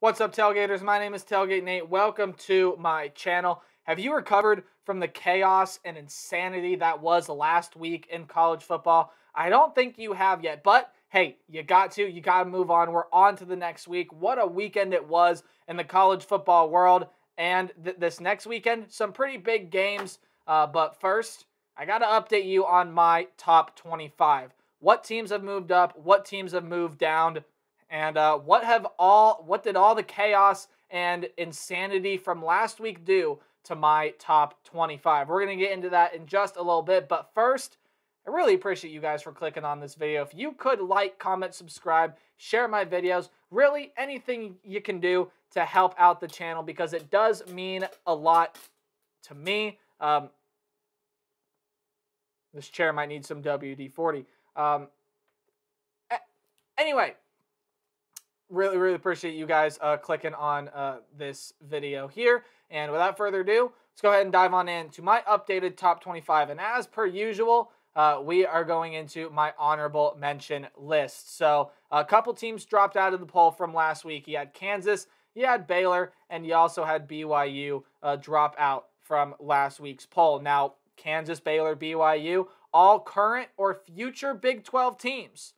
What's up, Tailgaters? My name is Tailgate Nate. Welcome to my channel. Have you recovered from the chaos and insanity that was last week in college football? I don't think you have yet, but hey, you got to move on. We're on to the next week. What a weekend it was in the college football world. And this next weekend, some pretty big games. But first, I got to update you on my top 25. What teams have moved up? What teams have moved down? And what did all the chaos and insanity from last week do to my top 25? We're going to get into that in just a little bit. But first, I really appreciate you guys for clicking on this video. If you could like, comment, subscribe, share my videos, really anything you can do to help out the channel because it does mean a lot to me. This chair might need some WD-40. Anyway. Really appreciate you guys clicking on this video here. And without further ado, let's go ahead and dive on into my updated top 25. And as per usual, we are going into my honorable mention list. So a couple teams dropped out of the poll from last week. You had Kansas, you had Baylor, and you also had BYU drop out from last week's poll. Now, Kansas, Baylor, BYU, all current or future Big 12 teams.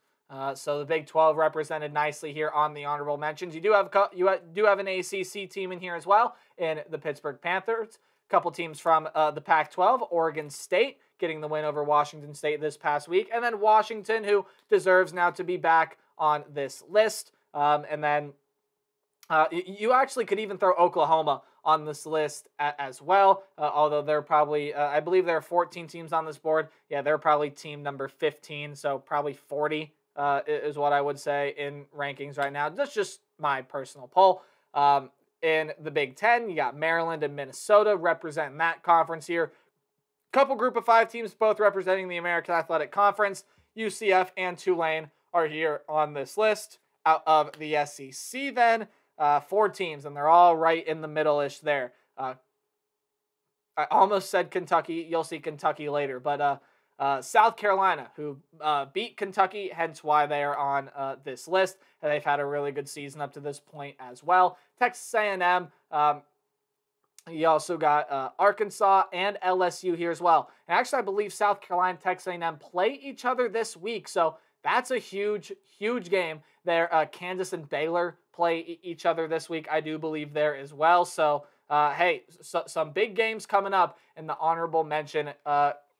So the Big 12 represented nicely here on the honorable mentions. You do have an ACC team in here as well in the Pittsburgh Panthers. A couple teams from the Pac-12, Oregon State getting the win over Washington State this past week, and then Washington, who deserves now to be back on this list. And then you actually could even throw Oklahoma on this list as well, although they're probably, I believe there are 14 teams on this board. Yeah, they're probably team number 15, so probably 40. Is what I would say in rankings right now. That's just my personal poll. In the Big Ten, you got Maryland and Minnesota representing that conference here. Couple group of 5 teams, both representing the American Athletic Conference. UCF and Tulane are here on this list. Out of the SEC then, 4 teams, and they're all right in the middle-ish there. I almost said Kentucky. You'll see Kentucky later, but South Carolina, who beat Kentucky, hence why they are on this list. And they've had a really good season up to this point as well. Texas A&M, you also got Arkansas and LSU here as well. And actually, I believe South Carolina and Texas A&M play each other this week, so that's a huge game there. Kansas and Baylor play each other this week, I do believe, there as well. So, hey, some big games coming up in the honorable mention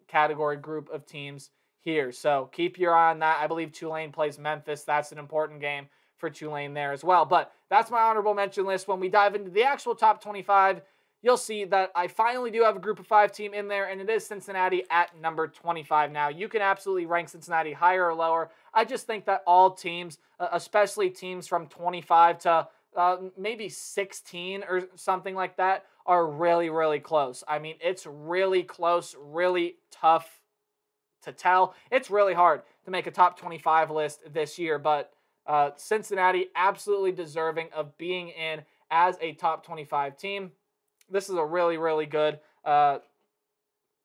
category group of teams here. So keep your eye on that. I believe Tulane plays Memphis. That's an important game for Tulane there as well. But that's my honorable mention list. When we dive into the actual top 25, you'll see that I finally do have a group of 5 team in there, and it is Cincinnati at number 25. Now, you can absolutely rank Cincinnati higher or lower. I just think that all teams, especially teams from 25 to maybe 16 or something like that, are really close. I mean, it's really close, really tough to tell. It's really hard to make a top 25 list this year, but Cincinnati absolutely deserving of being in as a top 25 team. This is a really good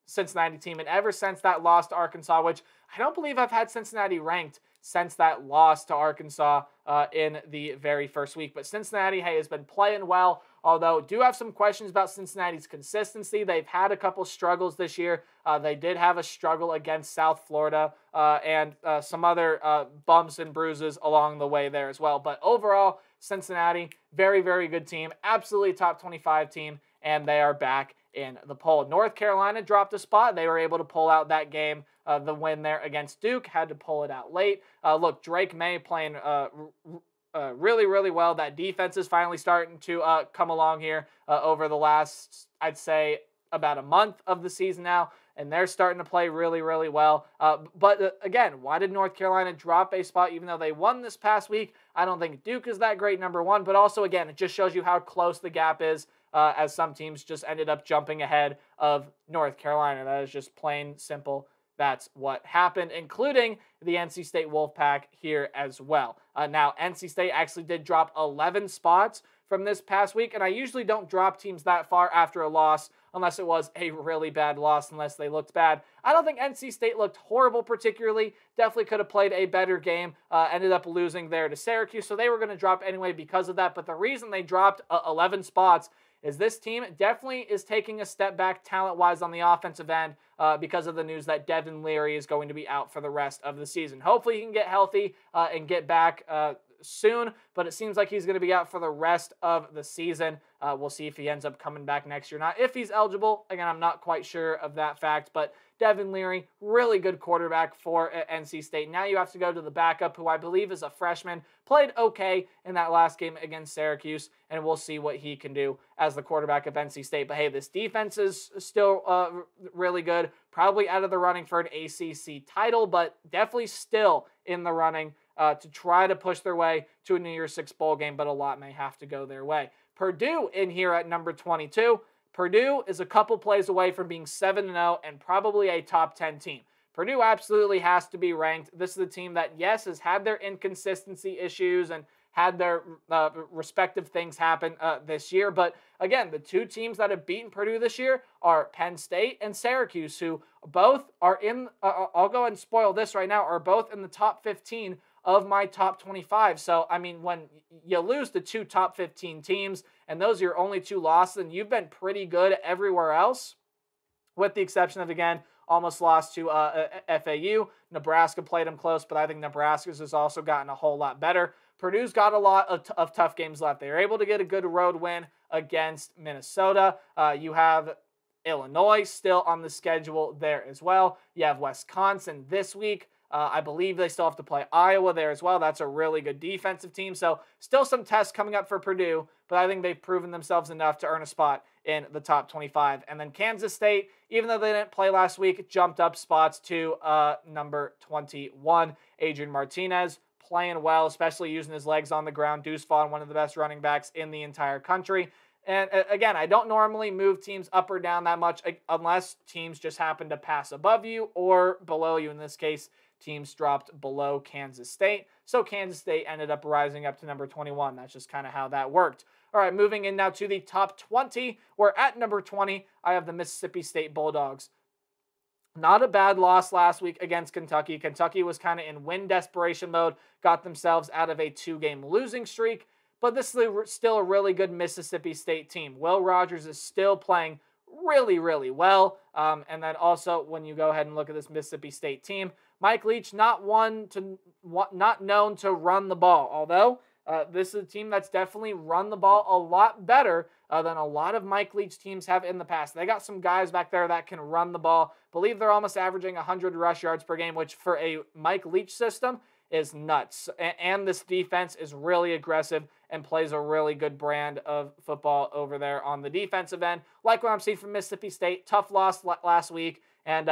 Cincinnati team, and ever since that loss to Arkansas, which I don't believe I've had Cincinnati ranked since that loss to Arkansas in the very first week. But Cincinnati, hey, has been playing well, although do have some questions about Cincinnati's consistency. They've had a couple struggles this year. They did have a struggle against South Florida and some other bumps and bruises along the way there as well. But overall, Cincinnati, very good team, absolutely top 25 team, and they are back in the poll. North Carolina dropped a spot. They were able to pull out that game, the win there against Duke, had to pull it out late. Look, Drake May playing really well. That defense is finally starting to come along here over the last, I'd say, about a month of the season now, and they're starting to play really well. But again, why did North Carolina drop a spot even though they won this past week? I don't think Duke is that great, number 1, but also, again, it just shows you how close the gap is as some teams just ended up jumping ahead of North Carolina. That is just plain simple. That's what happened, including the NC State Wolfpack here as well. Now, NC State actually did drop 11 spots from this past week, and I usually don't drop teams that far after a loss unless it was a really bad loss, unless they looked bad. I don't think NC State looked horrible particularly. Definitely could have played a better game. Ended up losing there to Syracuse, so they were going to drop anyway because of that. But the reason they dropped 11 spots is this team definitely is taking a step back talent-wise on the offensive end because of the news that Devin Leary is going to be out for the rest of the season. Hopefully he can get healthy and get back soon, but it seems like he's going to be out for the rest of the season. We'll see if he ends up coming back next year or not. If he's eligible, again, I'm not quite sure of that fact, but Devin Leary, really good quarterback for NC State. Now you have to go to the backup, who I believe is a freshman, played okay in that last game against Syracuse, and we'll see what he can do as the quarterback of NC State. But hey, this defense is still really good, probably out of the running for an ACC title, but definitely still in the running to try to push their way to a New Year's Six bowl game, but a lot may have to go their way. Purdue in here at number 22. Purdue is a couple plays away from being 7-0 and probably a top 10 team. Purdue absolutely has to be ranked. This is a team that, yes, has had their inconsistency issues and had their respective things happen this year. But again, the two teams that have beaten Purdue this year are Penn State and Syracuse, who both are in, I'll go ahead and spoil this right now, are both in the top 15 of my top 25. So, I mean, when you lose to two top 15 teams and those are your only two losses, and you've been pretty good everywhere else, with the exception of, again, almost lost to FAU. Nebraska played them close, but I think Nebraska's has also gotten a whole lot better. Purdue's got a lot of tough games left. They were able to get a good road win against Minnesota. You have Illinois still on the schedule there as well. You have Wisconsin this week. I believe they still have to play Iowa there as well. That's a really good defensive team. So still some tests coming up for Purdue, but I think they've proven themselves enough to earn a spot in the top 25. And then Kansas State, even though they didn't play last week, jumped up spots to number 21. Adrian Martinez playing well, especially using his legs on the ground. Deuce Vaughn, one of the best running backs in the entire country. And again, I don't normally move teams up or down that much unless teams just happen to pass above you or below you. In this case, teams dropped below Kansas State. So Kansas State ended up rising up to number 21. That's just kind of how that worked. All right, moving in now to the top 20, where at number 20, I have the Mississippi State Bulldogs. Not a bad loss last week against Kentucky. Kentucky was kind of in win desperation mode, got themselves out of a 2-game losing streak, but this is still a really good Mississippi State team. Will Rogers is still playing really, really well. And then also, when you go ahead and look at this Mississippi State team, Mike Leach, not known to run the ball, although this is a team that's definitely run the ball a lot better than a lot of Mike Leach teams have in the past. They got some guys back there that can run the ball. Believe they're almost averaging 100 rush yards per game, which for a Mike Leach system is nuts. And this defense is really aggressive and plays a really good brand of football over there on the defensive end. Like what I'm seeing from Mississippi State, tough loss last week, and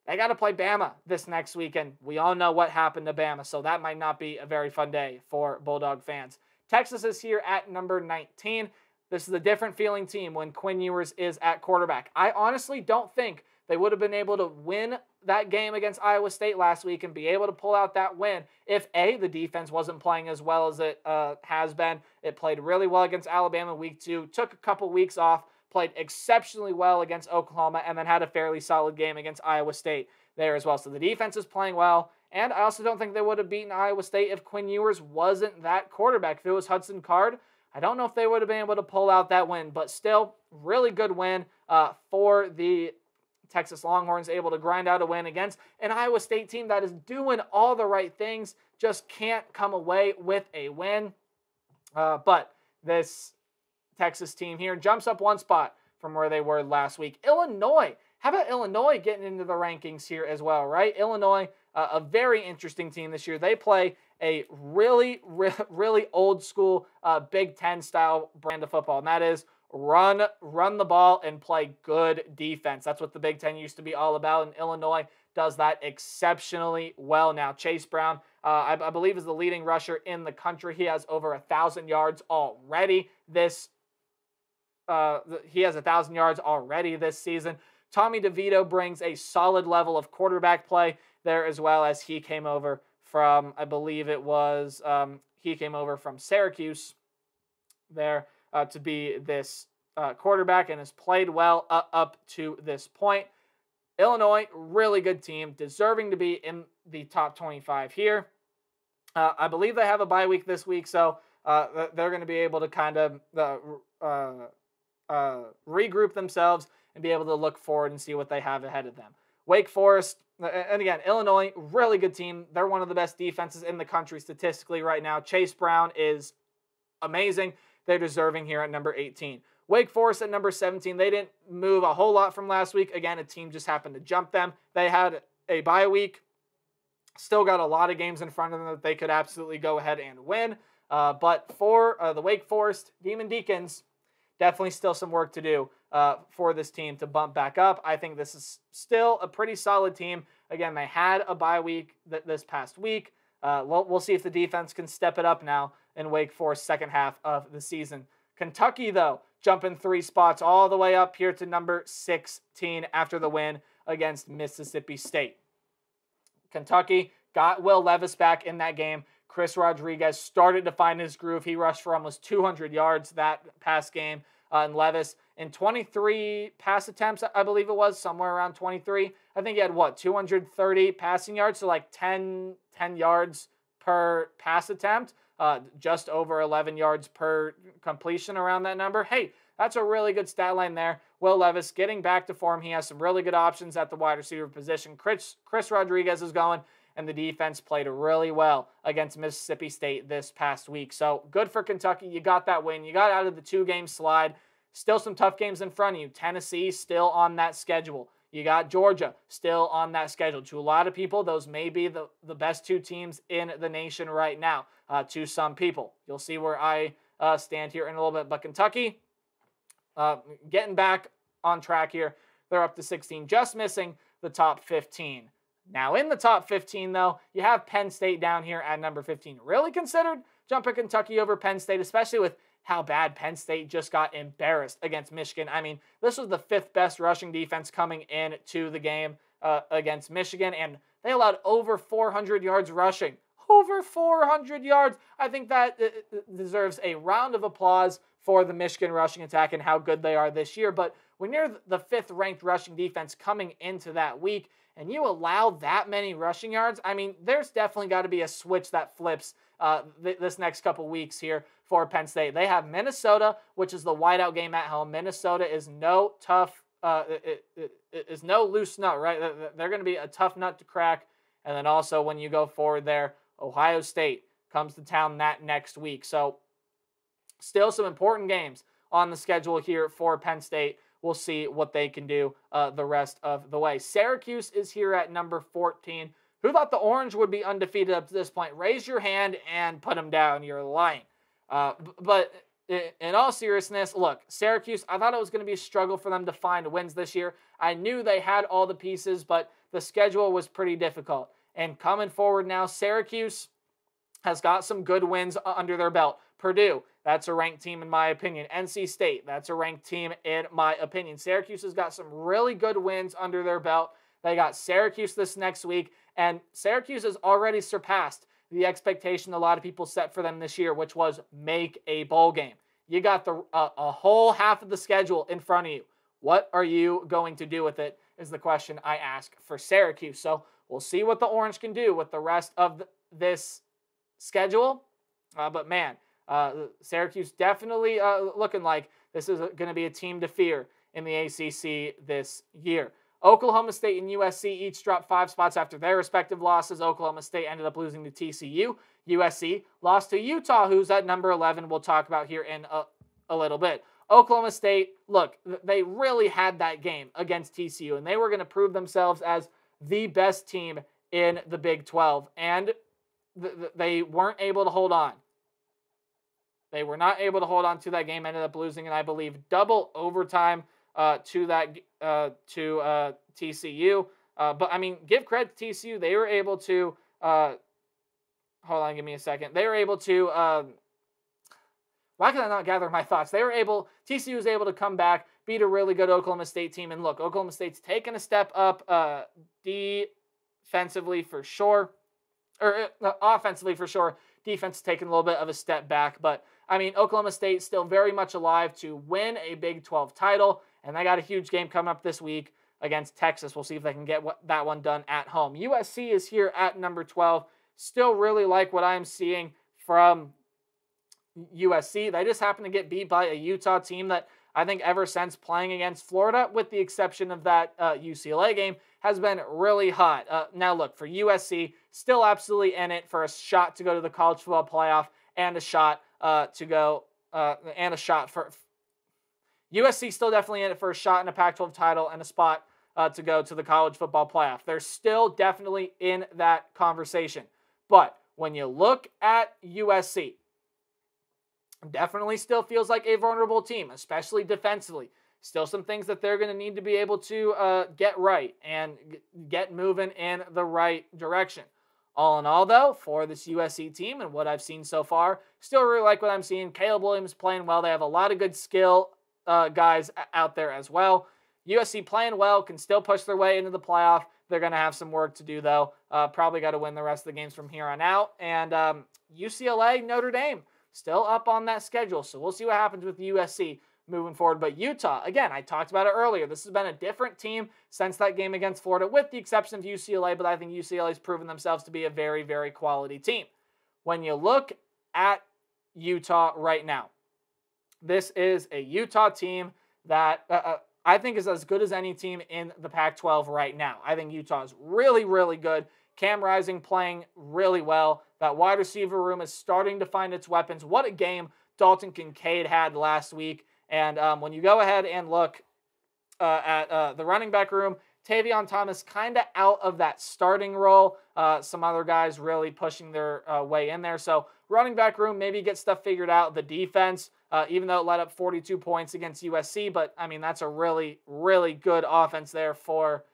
they got to play Bama this next weekend. We all know what happened to Bama, so that might not be a very fun day for Bulldog fans. Texas is here at number 19. This is a different feeling team when Quinn Ewers is at quarterback. I honestly don't think they would have been able to win that game against Iowa State last week and be able to pull out that win if, A, the defense wasn't playing as well as it has been. It played really well against Alabama week 2, took a couple weeks off, played exceptionally well against Oklahoma, and then had a fairly solid game against Iowa State there as well. So the defense is playing well, and I also don't think they would have beaten Iowa State if Quinn Ewers wasn't that quarterback. If it was Hudson Card, I don't know if they would have been able to pull out that win, but still, really good win for the Texas Longhorns, able to grind out a win against an Iowa State team that is doing all the right things, just can't come away with a win. But this Texas team here jumps up one spot from where they were last week. Illinois, how about Illinois getting into the rankings here as well, right? Illinois, a very interesting team this year. They play a really old school Big Ten style brand of football, and that is run the ball and play good defense. That's what the Big Ten used to be all about, and Illinois does that exceptionally well now. Chase Brown, I believe, is the leading rusher in the country. He has over 1,000 yards already this season. Tommy DeVito brings a solid level of quarterback play there, as well as he came over from, I believe it was, he came over from Syracuse there to be this quarterback and has played well up to this point. Illinois, really good team, deserving to be in the top 25 here. I believe they have a bye week this week, so they're going to be able to kind of regroup themselves and be able to look forward and see what they have ahead of them. Wake Forest, and again, Illinois, really good team. They're one of the best defenses in the country statistically right now. Chase Brown is amazing. They're deserving here at number 18. Wake Forest at number 17. They didn't move a whole lot from last week. Again, a team just happened to jump them. They had a bye week. Still got a lot of games in front of them that they could absolutely go ahead and win. But for the Wake Forest Demon Deacons, definitely still some work to do for this team to bump back up. I think this is still a pretty solid team. Again, they had a bye week this past week. We'll see if the defense can step it up now in Wake Forest's second half of the season. Kentucky, though, jumping 3 spots all the way up here to number 16 after the win against Mississippi State. Kentucky got Will Levis back in that game. Chris Rodriguez started to find his groove. He rushed for almost 200 yards that past game. And Levis, in 23 pass attempts, I believe it was, somewhere around 23. I think he had, 230 passing yards, so like 10 yards per pass attempt, just over 11 yards per completion around that number. Hey, that's a really good stat line there. Will Levis getting back to form. He has some really good options at the wide receiver position. Chris Rodriguez is going, and the defense played really well against Mississippi State this past week. So good for Kentucky. You got that win. You got out of the 2-game slide. Still some tough games in front of you. Tennessee still on that schedule. You got Georgia still on that schedule. To a lot of people, those may be the best 2 teams in the nation right now. To some people. You'll see where I stand here in a little bit. But Kentucky, getting back on track here. They're up to 16, just missing the top 15. Now in the top 15, though, you have Penn State down here at number 15. Really considered jumping Kentucky over Penn State, especially with how bad Penn State just got embarrassed against Michigan. I mean, this was the 5th best rushing defense coming into the game against Michigan, and they allowed over 400 yards rushing. Over 400 yards. I think that deserves a round of applause for the Michigan rushing attack and how good they are this year. But when you're the 5th ranked rushing defense coming into that week and you allow that many rushing yards, I mean, there's definitely got to be a switch that flips this next couple weeks here for Penn State. They have Minnesota, which is the whiteout game at home. Minnesota is no tough, is no loose nut, right? They're going to be a tough nut to crack. And then also when you go forward there, Ohio State comes to town that next week. So still some important games on the schedule here for Penn State. We'll see what they can do the rest of the way. Syracuse is here at number 14. Who thought the Orange would be undefeated up to this point? Raise your hand and put them down. You're lying. But in all seriousness, look, Syracuse, I thought it was going to be a struggle for them to find wins this year. I knew they had all the pieces, but the schedule was pretty difficult. And coming forward now, Syracuse has got some good wins under their belt. Purdue, that's a ranked team in my opinion. NC State, that's a ranked team in my opinion. Syracuse has got some really good wins under their belt. They got Syracuse this next week, and Syracuse has already surpassed the expectation a lot of people set for them this year, which was make a bowl game. You got a whole half of the schedule in front of you. What are you going to do with it is the question I ask for Syracuse. So we'll see what the Orange can do with the rest of this schedule. But man, Syracuse definitely looking like this is going to be a team to fear in the ACC this year. Oklahoma State and USC each dropped 5 spots after their respective losses. Oklahoma State ended up losing to TCU. USC lost to Utah, who's at number 11. We'll talk about here in a little bit. Oklahoma State, look, they really had that game against TCU, and they were going to prove themselves as the best team in the Big 12, and they weren't able to hold on. They were not able to hold on to that game, ended up losing, and I believe double overtime to TCU. But, I mean, give credit to TCU. They were able to hold on, give me a second. They were able to why can I not gather my thoughts? TCU was able to come back, beat a really good Oklahoma State team. And look, Oklahoma State's taken a step up defensively for sure. Or offensively for sure. Defense taking a little bit of a step back. But I mean, Oklahoma State still very much alive to win a Big 12 title, and they got a huge game coming up this week against Texas. We'll see if they can get that one done at home. USC is here at number 12. Still really like what I'm seeing from USC. They just happen to get beat by a Utah team that I think ever since playing against Florida, with the exception of that UCLA game, has been really hot. Now look, for USC, still absolutely in it for a shot to go to the college football playoff and a shot for USC still definitely in it for a shot in a Pac-12 title and a spot to go to the college football playoff. They're still definitely in that conversation. But when you look at USC, definitely still feels like a vulnerable team, especially defensively. Still some things that they're going to need to be able to get right and get moving in the right direction. All in all, though, for this USC team and what I've seen so far, still really like what I'm seeing. Caleb Williams playing well. They have a lot of good skill guys out there as well. USC playing well, can still push their way into the playoff. They're going to have some work to do, though. Probably got to win the rest of the games from here on out. And UCLA, Notre Dame, still up on that schedule. So we'll see what happens with USC moving forward. But Utah, again, I talked about it earlier. This has been a different team since that game against Florida, with the exception of UCLA. But I think UCLA has proven themselves to be a very, very quality team. When you look at Utah right now, this is a Utah team that I think is as good as any team in the Pac-12 right now. I think Utah is really, really good. Cam Rising playing really well. That wide receiver room is starting to find its weapons. What a game Dalton Kincaid had last week. And when you go ahead and look at the running back room, Tavion Thomas kind of out of that starting role. Some other guys really pushing their way in there. So running back room, maybe get stuff figured out. The defense, even though it let up 42 points against USC, but I mean, that's a really, really good offense there for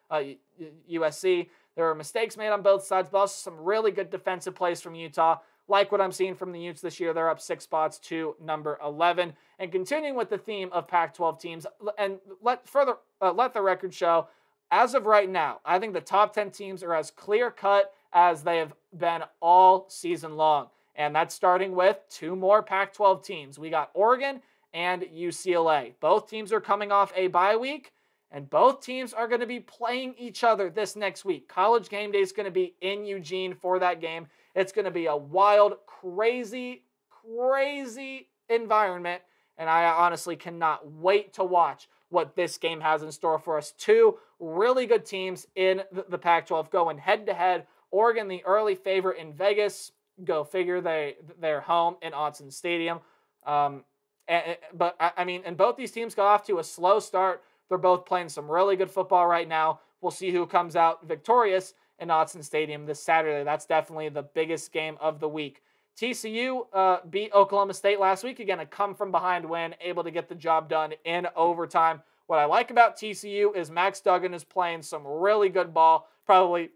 USC. There were mistakes made on both sides, but also some really good defensive plays from Utah. Like what I'm seeing from the Utes this year, they're up 6 spots to number 11. And continuing with the theme of Pac-12 teams, and let the record show, as of right now, I think the top 10 teams are as clear-cut as they have been all season long. And that's starting with 2 more Pac-12 teams. We got Oregon and UCLA. Both teams are coming off a bye week, and both teams are going to be playing each other this next week. College Game Day is going to be in Eugene for that game. It's going to be a wild, crazy, crazy environment, and I honestly cannot wait to watch what this game has in store for us. 2 really good teams in the Pac-12 going head-to-head. Oregon, the early favorite in Vegas. Go figure, they're home in Autzen Stadium. But I mean, and both these teams got off to a slow start. They're both playing some really good football right now. We'll see who comes out victorious in Autzen Stadium this Saturday. That's definitely the biggest game of the week. TCU beat Oklahoma State last week. Again, a come-from-behind win, able to get the job done in overtime. What I like about TCU is Max Duggan is playing some really good ball, probably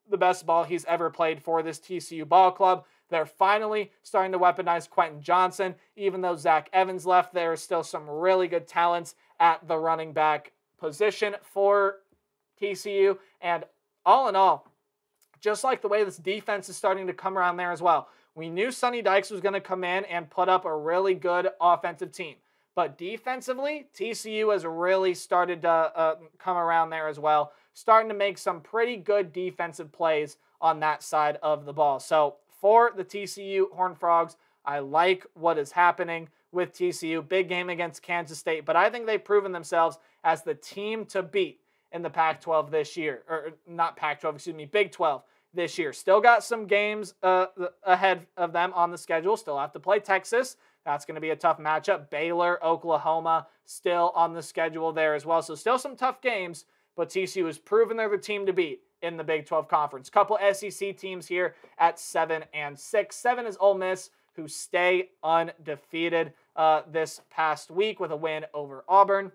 the best ball he's ever played for this TCU ball club. They're finally starting to weaponize Quentin Johnson. Even though Zach Evans left, there are still some really good talents at the running back position for TCU. And all in all, just like the way this defense is starting to come around there as well. We knew Sonny Dykes was going to come in and put up a really good offensive team. But defensively, TCU has really started to come around there as well, starting to make some pretty good defensive plays on that side of the ball. So for the TCU Horned Frogs, I like what is happening with TCU. Big game against Kansas State, but I think they've proven themselves as the team to beat in the Pac-12 this year. Or not Pac-12, excuse me, Big 12 this year. Still got some games ahead of them on the schedule. Still have to play Texas. That's going to be a tough matchup. Baylor, Oklahoma, still on the schedule there as well. So still some tough games, but TCU has proven they're the team to beat in the Big 12 Conference. Couple SEC teams here at 7-6. 7 is Ole Miss, who stay undefeated this past week with a win over Auburn.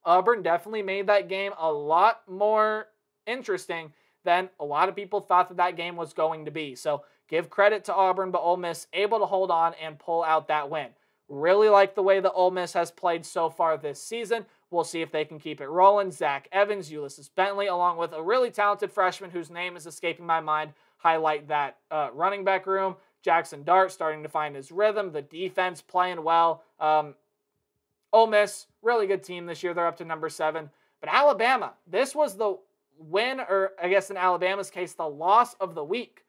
Auburn definitely made that game a lot more interesting than a lot of people thought that game was going to be. So give credit to Auburn, but Ole Miss able to hold on and pull out that win. Really like the way that Ole Miss has played so far this season. We'll see if they can keep it rolling. Zach Evans, Ulysses Bentley, along with a really talented freshman whose name is escaping my mind, highlight that running back room. Jackson Dart starting to find his rhythm. The defense playing well. Ole Miss, really good team this year. They're up to number 7. But Alabama, this was the win, or I guess in Alabama's case, the loss of the week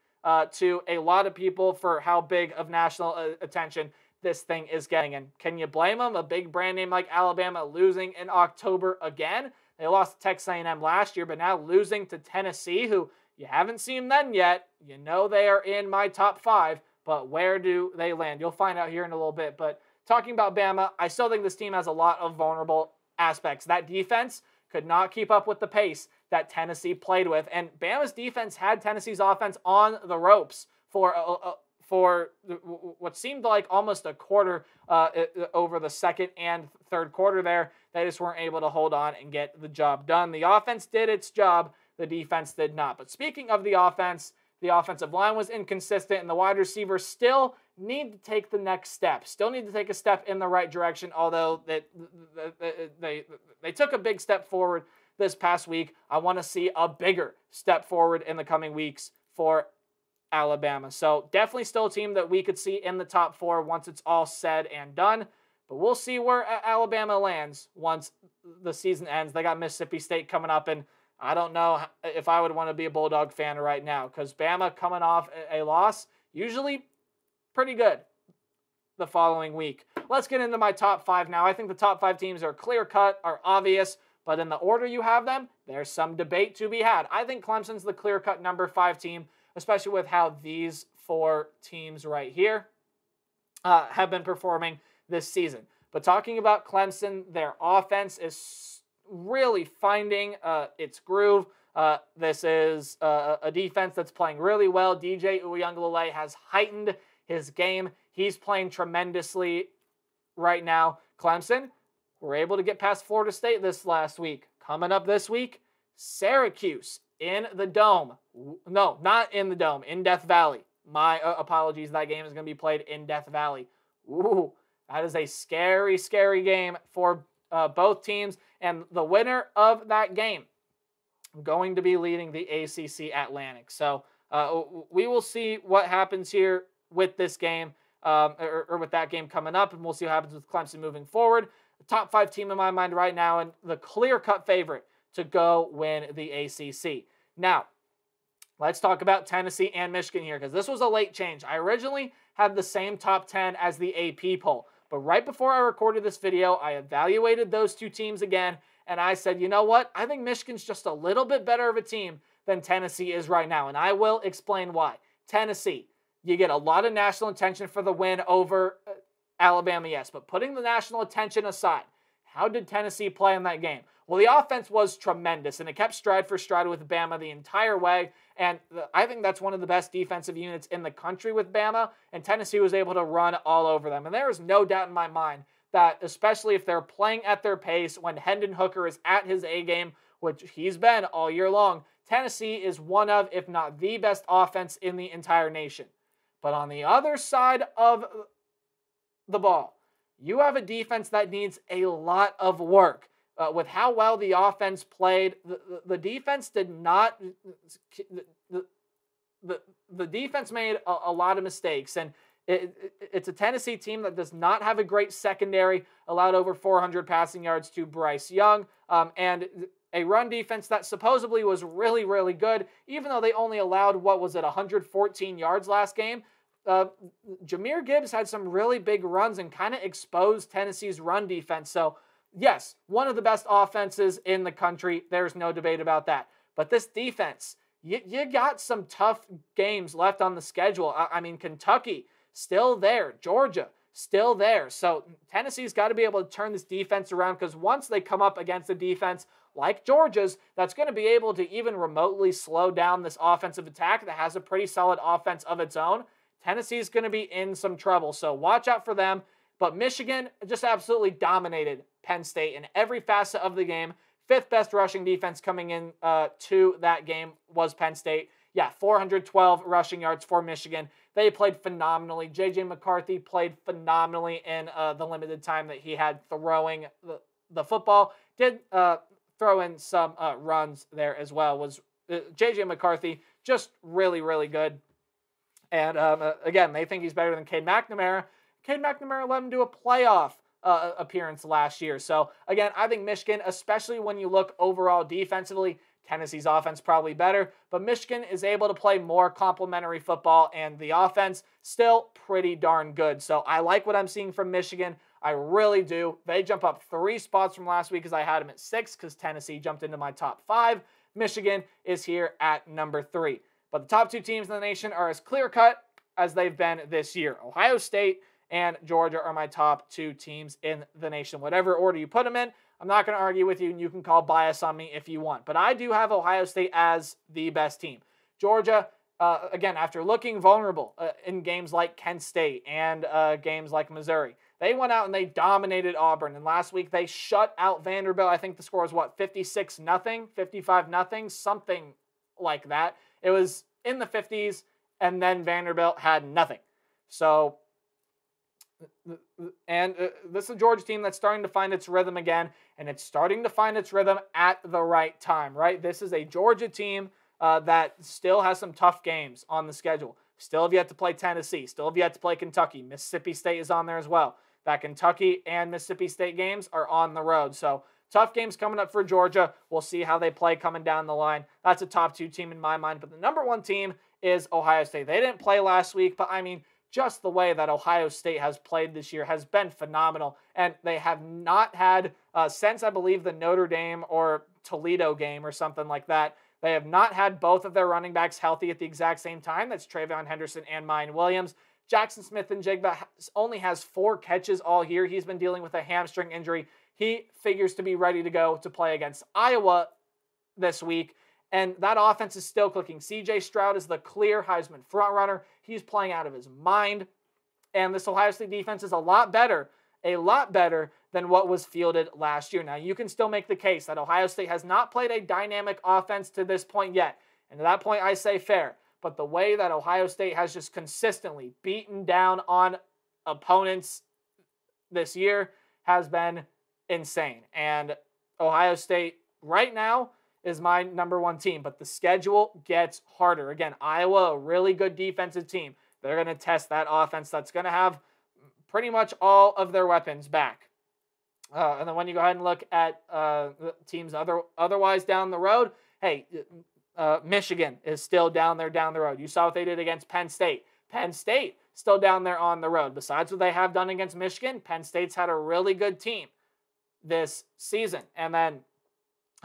to a lot of people for how big of national attention this thing is getting. And can you blame them? A big brand name like Alabama losing in October again. They lost to Texas A&M last year, but now losing to Tennessee, who you haven't seen them yet. You know they are in my top 5, but where do they land? You'll find out here in a little bit. But talking about Bama, I still think this team has a lot of vulnerable aspects. That defense could not keep up with the pace that Tennessee played with. And Bama's defense had Tennessee's offense on the ropes for what seemed like almost a quarter over the second and third quarter there. They just weren't able to hold on and get the job done. The offense did its job. The defense did not. But speaking of the offensive line was inconsistent, and the wide receivers still need to take the next step. Still need to take a step in the right direction, although they took a big step forward this past week. I want to see a bigger step forward in the coming weeks for Alabama. So definitely still a team that we could see in the top 4 once it's all said and done. But we'll see where Alabama lands once the season ends. They got Mississippi State coming up, and I don't know if I would want to be a Bulldog fan right now, because Bama coming off a loss, usually pretty good the following week. Let's get into my top 5 now. I think the top 5 teams are clear-cut, are obvious, but in the order you have them, there's some debate to be had. I think Clemson's the clear-cut number 5 team, especially with how these 4 teams right here have been performing this season. But talking about Clemson, their offense is really finding its groove. This is a defense that's playing really well. DJ Uiagalelei has heightened his game. He's playing tremendously right now. Clemson were able to get past Florida State this last week. Coming up this week, Syracuse in the Dome. No, not in the Dome, in Death Valley. My apologies. That game is going to be played in Death Valley. Ooh, that is a scary, scary game for both teams. And the winner of that game going to be leading the ACC Atlantic. So we will see what happens here with this game, or with that game coming up, and we'll see what happens with Clemson moving forward. The top 5 team in my mind right now, and the clear-cut favorite to go win the ACC. Now, let's talk about Tennessee and Michigan here, because this was a late change. I originally had the same top 10 as the AP poll, but right before I recorded this video, I evaluated those 2 teams again, and I said, you know what? I think Michigan's just a little bit better of a team than Tennessee is right now, and I will explain why. Tennessee, you get a lot of national attention for the win over Alabama, yes, but putting the national attention aside, how did Tennessee play in that game? Well, the offense was tremendous, and it kept stride for stride with Bama the entire way, and I think that's one of the best defensive units in the country with Bama, and Tennessee was able to run all over them. And there is no doubt in my mind that, especially if they're playing at their pace, when Hendon Hooker is at his A-game, which he's been all year long, Tennessee is one of, if not the best offense in the entire nation. But on the other side of the ball, you have a defense that needs a lot of work. With how well the offense played, the defense did not. The defense made a lot of mistakes, and it's a Tennessee team that does not have a great secondary. Allowed over 400 passing yards to Bryce Young, and a run defense that supposedly was really, really good, even though they only allowed, 114 yards last game. Jahmyr Gibbs had some really big runs and kind of exposed Tennessee's run defense. So, yes, one of the best offenses in the country. There's no debate about that. But this defense, you got some tough games left on the schedule. I mean, Kentucky, still there. Georgia, still there. So Tennessee's got to be able to turn this defense around, because once they come up against a defense like Georgia's, that's going to be able to even remotely slow down this offensive attack that has a pretty solid offense of its own, Tennessee's going to be in some trouble. So watch out for them. But Michigan just absolutely dominated Penn State in every facet of the game. 5th best rushing defense coming in to that game was Penn State. Yeah, 412 rushing yards for Michigan. They played phenomenally. J.J. McCarthy played phenomenally in the limited time that he had throwing the football. Did throw in some runs there as well. Was J.J. McCarthy just really, really good. And again, they think he's better than Cade McNamara. Cade McNamara let him do a playoff appearance last year. So again, I think Michigan, especially when you look overall defensively, Tennessee's offense probably better, but Michigan is able to play more complementary football, and the offense still pretty darn good. So I like what I'm seeing from Michigan. I really do. They jump up 3 spots from last week because I had them at 6 because Tennessee jumped into my top 5. Michigan is here at number 3. But the top 2 teams in the nation are as clear-cut as they've been this year. Ohio State and Georgia are my top 2 teams in the nation. Whatever order you put them in, I'm not going to argue with you, and you can call bias on me if you want. But I do have Ohio State as the best team. Georgia, again, after looking vulnerable in games like Kent State and games like Missouri, they went out and they dominated Auburn. And last week they shut out Vanderbilt. I think the score was, what, 56-0, 55-0, something like that. It was in the 50s, and then Vanderbilt had nothing. So, and this is a Georgia team that's starting to find its rhythm again, and it's starting to find its rhythm at the right time, right? This is a Georgia team that still has some tough games on the schedule. Still have yet to play Tennessee. Still have yet to play Kentucky. Mississippi State is on there as well. That Kentucky and Mississippi State games are on the road. So tough games coming up for Georgia. We'll see how they play coming down the line. That's a top 2 team in my mind. But the number 1 team is Ohio State. They didn't play last week, but I mean, just the way that Ohio State has played this year has been phenomenal. And they have not had, since I believe the Notre Dame or Toledo game or something like that, they have not had both of their running backs healthy at the exact same time. That's Travion Henderson and Mine Williams. Jackson Smith-Njigba only has 4 catches all year. He's been dealing with a hamstring injury. He figures to be ready to go to play against Iowa this week. And that offense is still clicking. C.J. Stroud is the clear Heisman frontrunner. He's playing out of his mind. And this Ohio State defense is a lot better than what was fielded last year. Now, you can still make the case that Ohio State has not played a dynamic offense to this point yet. And to that point, I say fair. But the way that Ohio State has just consistently beaten down on opponents this year has been insane. And Ohio State right now is my number 1 team, but the schedule gets harder. Again, Iowa, a really good defensive team. They're going to test that offense that's going to have pretty much all of their weapons back. And then when you go ahead and look at the teams otherwise down the road, hey, Michigan is still down the road. You saw what they did against Penn State. Penn State still down there on the road. Besides what they have done against Michigan, Penn State's had a really good team this season. And then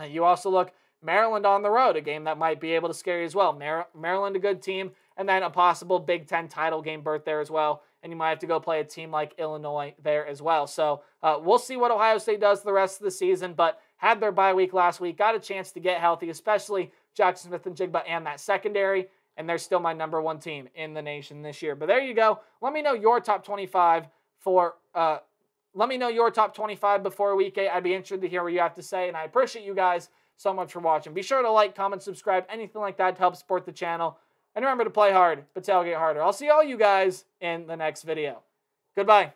you also look Maryland on the road, a game that might be able to scare you as well. Maryland, a good team, and then a possible Big Ten title game berth there as well. And you might have to go play a team like Illinois there as well. So we'll see what Ohio State does the rest of the season, but had their bye week last week, got a chance to get healthy, especially Jackson Smith-Njigba and that secondary, and they're still my number 1 team in the nation this year. But there you go. Let me know your top 25 for let me know your top 25 before week 8. I'd be interested to hear what you have to say, and I appreciate you guys so much for watching. Be sure to like, comment, subscribe, anything like that to help support the channel. And remember to play hard, but tailgate harder. I'll see all you guys in the next video. Goodbye.